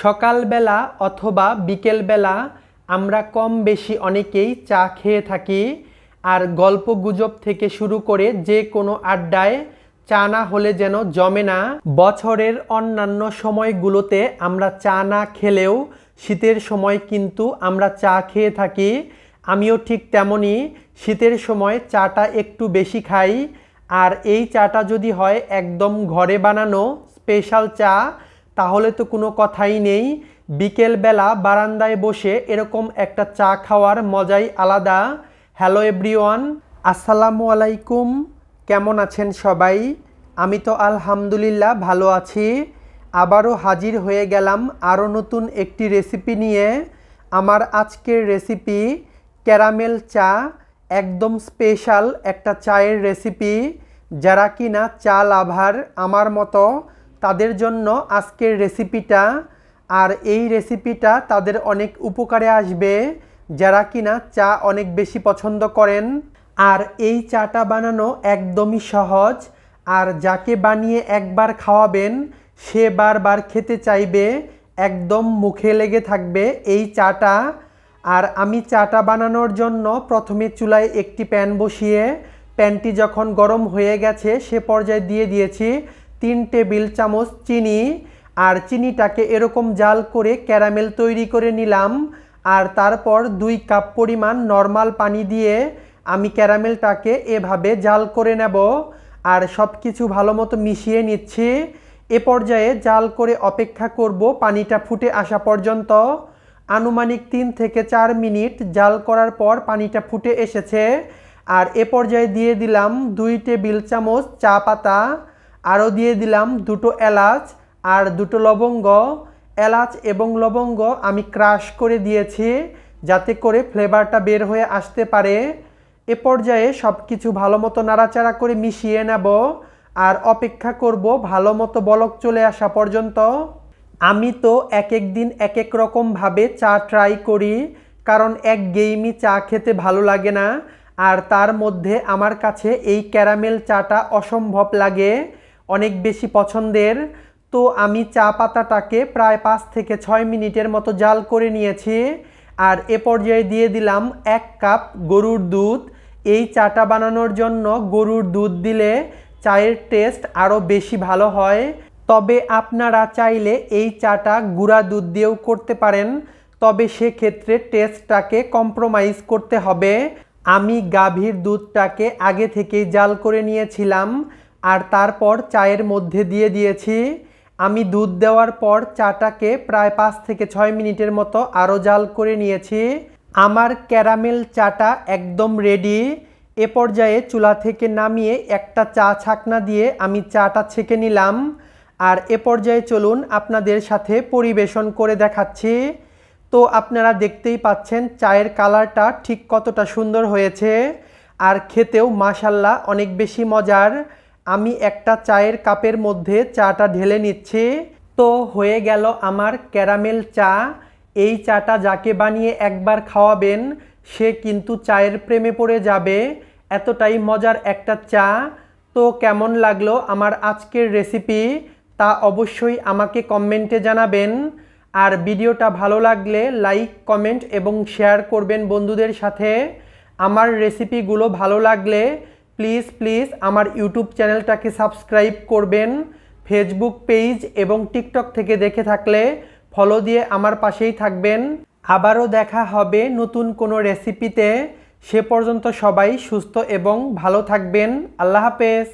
সকালবেলা অথবা বিকেলবেলা আমরা কম বেশি অনেকেই চা খেয়ে থাকি। আর গল্পগুজব থেকে শুরু করে যে কোনো আড্ডায় চা না হলে যেন জমে না। বছরের অন্যান্য সময়গুলোতে আমরা চা না খেলেও শীতের সময় কিন্তু আমরা চা খেয়ে থাকি। আমিও ঠিক তেমনই শীতের সময় চাটা একটু বেশি খাই। আর এই চাটা যদি হয় একদম ঘরে বানানো স্পেশাল চা, তাহলে তো কোনো কথাই নেই। বিকেলবেলা বারান্দায় বসে এরকম একটা চা খাওয়ার মজাই আলাদা। হ্যালো এভরিওয়ান, আসসালামু আলাইকুম। কেমন আছেন সবাই? আমি তো আলহামদুলিল্লাহ ভালো আছি। আবারও হাজির হয়ে গেলাম আরও নতুন একটি রেসিপি নিয়ে। আমার আজকের রেসিপি ক্যারামেল চা, একদম স্পেশাল একটা চায়ের রেসিপি। যারা কিনা চা লাভার আমার মতো, তাদের জন্য আজকের রেসিপিটা। আর এই রেসিপিটা তাদের অনেক উপকারে আসবে যারা কিনা চা অনেক বেশি পছন্দ করেন। আর এই চাটা বানানো একদমই সহজ, আর যাকে বানিয়ে একবার খাওয়াবেন সে বারবার খেতে চাইবে, একদম মুখে লেগে থাকবে এই চাটা। আর আমি চাটা বানানোর জন্য প্রথমে চুলায় একটি প্যান বসিয়ে প্যানটি যখন গরম হয়ে গেছে সে পর্যায়ে দিয়ে দিয়েছি 3 টেবিল চামচ চিনি। আর চিনিটাকে এরকম জাল করে ক্যারামেল তৈরি করে নিলাম। আর তারপর 2 কাপ পরিমাণ নর্মাল পানি দিয়ে আমি ক্যারামেলটাকে এভাবে জাল করে নেব। আর সব কিছু ভালো মতো মিশিয়ে নিচ্ছি। এ পর্যায়ে জাল করে অপেক্ষা করব পানিটা ফুটে আসা পর্যন্ত। আনুমানিক 3 থেকে 4 মিনিট জাল করার পর পানিটা ফুটে এসেছে। আর এ পর্যায়ে দিয়ে দিলাম 2 টেবিল চামচ চা পাতা, আরও দিয়ে দিলাম 2টো এলাচ আর 2টো লবঙ্গ। এলাচ এবং লবঙ্গ আমি ক্রাশ করে দিয়েছি যাতে করে ফ্লেভারটা বের হয়ে আসতে পারে। এ পর্যায়ে সব কিছু ভালো মতো নাড়াচাড়া করে মিশিয়ে নেব আর অপেক্ষা করব ভালো মতো বলক চলে আসা পর্যন্ত। আমি তো এক এক দিন এক এক রকমভাবে চা ট্রাই করি, কারণ একঘেয়েমি চা খেতে ভালো লাগে না। আর তার মধ্যে আমার কাছে এই ক্যারামেল চাটা অসম্ভব লাগে, অনেক বেশি পছন্দের। তো আমি চা পাতাটাকে প্রায় 5 থেকে 6 মিনিটের মতো জাল করে নিয়েছি। আর এ পর্যায়ে দিয়ে দিলাম 1 কাপ গরুর দুধ। এই চাটা বানানোর জন্য গরুর দুধ দিলে চায়ের টেস্ট আরও বেশি ভালো হয়। তবে আপনারা চাইলে এই চাটা গুঁড়া দুধ দিয়েও করতে পারেন, তবে সেক্ষেত্রে টেস্টটাকে কম্প্রোমাইজ করতে হবে। আমি গাভীর দুধটাকে আগে থেকেই জাল করে নিয়েছিলাম আর তারপর চায়ের মধ্যে দিয়ে দিয়েছি। আমি দুধ দেওয়ার পর চাটাকে প্রায় 5 থেকে 6 মিনিটের মতো আরও জাল করে নিয়েছি। আমার ক্যারামেল চাটা একদম রেডি। এ পর্যায়ে চুলা থেকে নামিয়ে একটা চা ছাঁকনা দিয়ে আমি চাটা ছেঁকে নিলাম। আর এ পর্যায়ে চলুন আপনাদের সাথে পরিবেশন করে দেখাচ্ছি। তো আপনারা দেখতেই পাচ্ছেন চায়ের কালারটা ঠিক কতটা সুন্দর হয়েছে, আর খেতেও মাশাল্লাহ অনেক বেশি মজার। আমি একটা চায়ের কাপের মধ্যে চাটা ঢেলে নিচ্ছি। তো হয়ে গেল আমার ক্যারামেল চা। এই চাটা যাকে বানিয়ে একবার খাওয়াবেন সে কিন্তু চায়ের প্রেমে পড়ে যাবে, এতটাই মজার একটা চা। তো কেমন লাগলো আমার আজকের রেসিপি তা অবশ্যই আমাকে কমেন্টে জানাবেন। আর ভিডিওটা ভালো লাগলে লাইক, কমেন্ট এবং শেয়ার করবেন বন্ধুদের সাথে। আমার রেসিপিগুলো ভালো লাগলে প্লিজ প্লিজ আমার ইউটিউব চ্যানেলটাকে সাবস্ক্রাইব করবেন। ফেসবুক পেজ এবং টিকটক থেকে দেখে থাকলে ফলো দিয়ে আমার পাশেই থাকবেন। আবারও দেখা হবে নতুন কোনো রেসিপিতে। সে পর্যন্ত সবাই সুস্থ এবং ভালো থাকবেন। আল্লাহ হাফেজ।